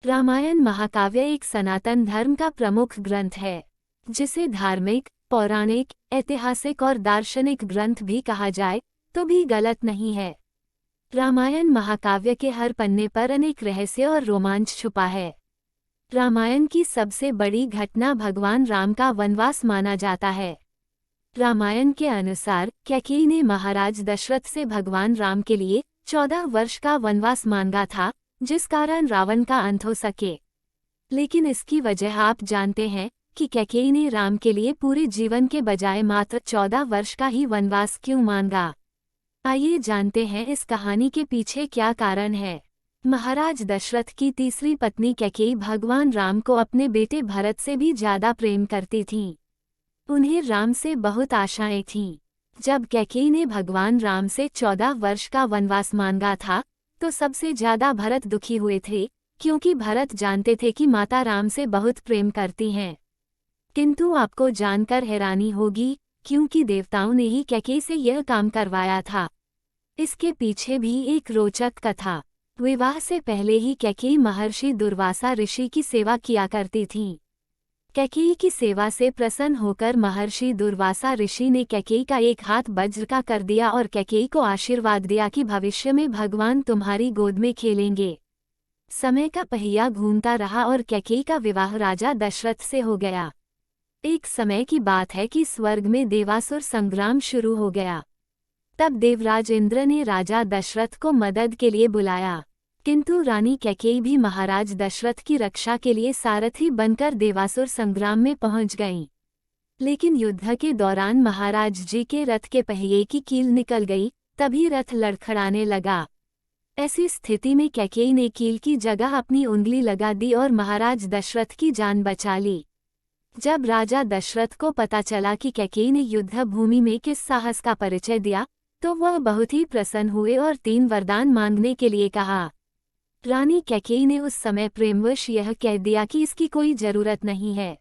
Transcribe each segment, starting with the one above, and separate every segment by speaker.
Speaker 1: रामायण महाकाव्य एक सनातन धर्म का प्रमुख ग्रंथ है, जिसे धार्मिक, पौराणिक, ऐतिहासिक और दार्शनिक ग्रंथ भी कहा जाए तो भी गलत नहीं है। रामायण महाकाव्य के हर पन्ने पर अनेक रहस्य और रोमांच छुपा है। रामायण की सबसे बड़ी घटना भगवान राम का वनवास माना जाता है। रामायण के अनुसार कैकेयी ने महाराज दशरथ से भगवान राम के लिए 14 वर्ष का वनवास मांगा था, जिस कारण रावण का अंत हो सके। लेकिन इसकी वजह आप जानते हैं कि कैकेयी ने राम के लिए पूरे जीवन के बजाय मात्र 14 वर्ष का ही वनवास क्यों मांगा। आइए जानते हैं इस कहानी के पीछे क्या कारण है। महाराज दशरथ की तीसरी पत्नी कैकेयी भगवान राम को अपने बेटे भरत से भी ज्यादा प्रेम करती थीं। उन्हें राम से बहुत आशाएं थीं। जब कैकेयी ने भगवान राम से 14 वर्ष का वनवास मांगा था तो सबसे ज्यादा भरत दुखी हुए थे, क्योंकि भरत जानते थे कि माता राम से बहुत प्रेम करती हैं। किंतु आपको जानकर हैरानी होगी, क्योंकि देवताओं ने ही कैकेयी से यह काम करवाया था। इसके पीछे भी एक रोचक कथा। विवाह से पहले ही कैकेयी महर्षि दुर्वासा ऋषि की सेवा किया करती थीं। कैकेयी की सेवा से प्रसन्न होकर महर्षि दुर्वासा ऋषि ने कैकेयी का एक हाथ वज्र का कर दिया और कैकेयी को आशीर्वाद दिया कि भविष्य में भगवान तुम्हारी गोद में खेलेंगे। समय का पहिया घूमता रहा और कैकेयी का विवाह राजा दशरथ से हो गया। एक समय की बात है कि स्वर्ग में देवासुर संग्राम शुरू हो गया। तब देवराज इंद्र ने राजा दशरथ को मदद के लिए बुलाया, किंतु रानी कैकेयी भी महाराज दशरथ की रक्षा के लिए सारथी बनकर देवासुर संग्राम में पहुंच गईं। लेकिन युद्ध के दौरान महाराज जी के रथ के पहिए की कील निकल गई, तभी रथ लड़खड़ाने लगा। ऐसी स्थिति में कैकेयी ने कील की जगह अपनी उंगली लगा दी और महाराज दशरथ की जान बचा ली। जब राजा दशरथ को पता चला कि कैकेयी ने युद्ध भूमि में किस साहस का परिचय दिया, तो वह बहुत ही प्रसन्न हुए और 3 वरदान मांगने के लिए कहा। रानी कैकेयी ने उस समय प्रेमवश यह कह दिया कि इसकी कोई जरूरत नहीं है,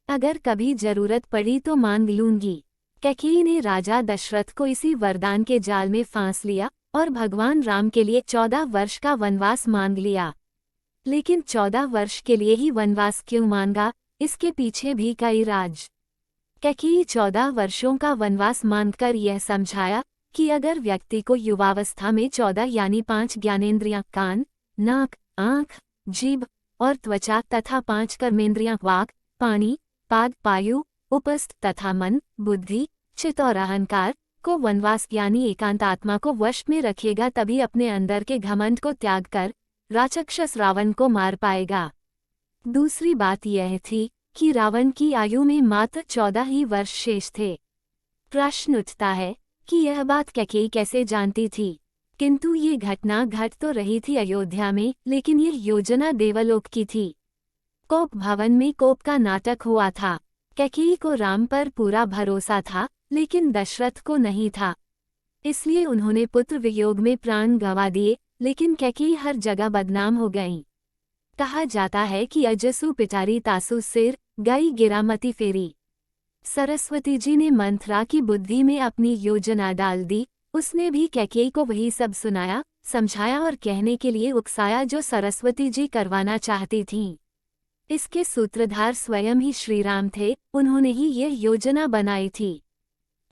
Speaker 1: अगर कभी जरूरत पड़ी तो मांग लूंगी। कैकेयी ने राजा दशरथ को इसी वरदान के जाल में फांस लिया और भगवान राम के लिए 14 वर्ष का वनवास मांग लिया। लेकिन 14 वर्ष के लिए ही वनवास क्यों मांगा, इसके पीछे भी कई राज। कैकेयी 14 वर्षों का वनवास मांगकर यह समझाया कि अगर व्यक्ति को युवावस्था में 14 यानी 5 ज्ञानेंद्रियां कान, नाक, आँख, जीभ और त्वचा तथा 5 कर्मेंद्रियां वाक, पानी, पाद, पायु, उपस्थ तथा मन, बुद्धि, चित्त और अहंकार को वनवास यानी एकांत आत्मा को वश में रखेगा, तभी अपने अंदर के घमंड को त्याग कर राक्षस रावण को मार पाएगा। दूसरी बात यह थी कि रावण की आयु में मात्र 14 ही वर्ष शेष थे। प्रश्न उठता है कि यह बात कैकेयी कैसे जानती थी। किंतु ये घटना घट तो रही थी अयोध्या में, लेकिन यह योजना देवलोक की थी। कोप भवन में कोप का नाटक हुआ था। कैकेयी को राम पर पूरा भरोसा था, लेकिन दशरथ को नहीं था। इसलिए उन्होंने पुत्र वियोग में प्राण गंवा दिए, लेकिन कैकेयी हर जगह बदनाम हो गईं। कहा जाता है कि अजसू पिटारी तासु सिर, गई गिरामती फेरी। सरस्वती जी ने मंथरा की बुद्धि में अपनी योजना डाल दी। उसने भी कैकेयी को वही सब सुनाया, समझाया और कहने के लिए उकसाया जो सरस्वती जी करवाना चाहती थीं। इसके सूत्रधार स्वयं ही श्री राम थे, उन्होंने ही यह योजना बनाई थी।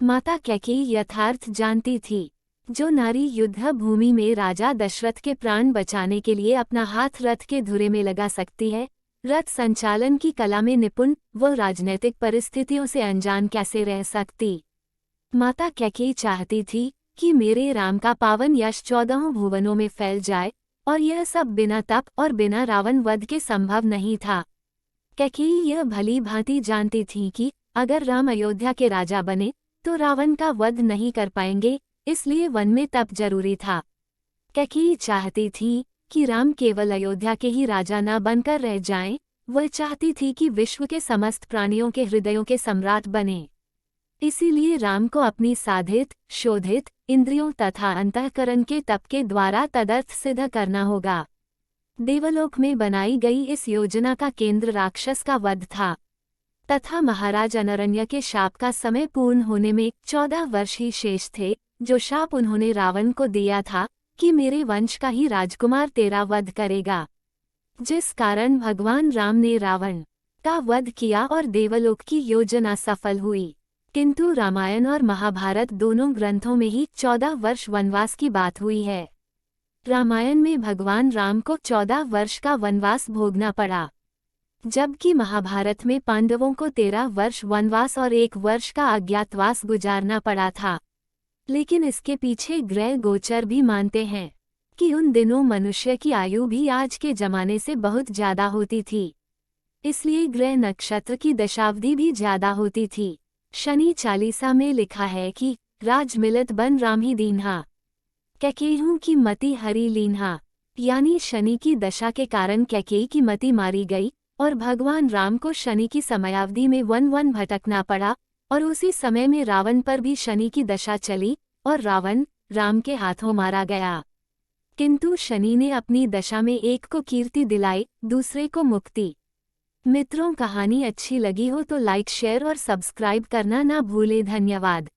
Speaker 1: माता कैकेयी यथार्थ जानती थी। जो नारी युद्ध भूमि में राजा दशरथ के प्राण बचाने के लिए अपना हाथ रथ के धुरे में लगा सकती है, रथ संचालन की कला में निपुण, वो राजनीतिक परिस्थितियों से अनजान कैसे रह सकती। माता कैकेयी चाहती थी कि मेरे राम का पावन यश 14 भुवनों में फैल जाए, और यह सब बिना तप और बिना रावण वध के संभव नहीं था। कैकेयी यह भली भांति जानती थी कि अगर राम अयोध्या के राजा बने तो रावण का वध नहीं कर पाएंगे, इसलिए वन में तप जरूरी था। कैकेयी चाहती थी कि राम केवल अयोध्या के ही राजा न बनकर रह जाएं, वह चाहती थी कि विश्व के समस्त प्राणियों के हृदयों के सम्राट बने। इसीलिए राम को अपनी साधित, शोधित इंद्रियों तथा अंतःकरण के तप के द्वारा तदर्थ सिद्ध करना होगा। देवलोक में बनाई गई इस योजना का केंद्र राक्षस का वध था, तथा महाराज अनरण्य के शाप का समय पूर्ण होने में 14 वर्ष ही शेष थे, जो शाप उन्होंने रावण को दिया था कि मेरे वंश का ही राजकुमार तेरा वध करेगा। जिस कारण भगवान राम ने रावण का वध किया और देवलोक की योजना सफल हुई। किंतु रामायण और महाभारत दोनों ग्रंथों में ही 14 वर्ष वनवास की बात हुई है। रामायण में भगवान राम को 14 वर्ष का वनवास भोगना पड़ा, जबकि महाभारत में पांडवों को 13 वर्ष वनवास और 1 वर्ष का अज्ञातवास गुजारना पड़ा था। लेकिन इसके पीछे ग्रह गोचर भी मानते हैं कि उन दिनों मनुष्य की आयु भी आज के जमाने से बहुत ज्यादा होती थी, इसलिए ग्रह नक्षत्र की दशावधि भी ज्यादा होती थी। शनि चालीसा में लिखा है कि राज मिलत बन राम ही दीन्हा, कैकेयी की मति हरी लीन्हा, यानी शनि की दशा के कारण कैकेयी की मति मारी गई और भगवान राम को शनि की समयावधि में वन वन भटकना पड़ा, और उसी समय में रावण पर भी शनि की दशा चली और रावण राम के हाथों मारा गया। किंतु शनि ने अपनी दशा में एक को कीर्ति दिलाई, दूसरे को मुक्ति। मित्रों, कहानी अच्छी लगी हो तो लाइक शेयर और सब्सक्राइब करना ना भूलें। धन्यवाद।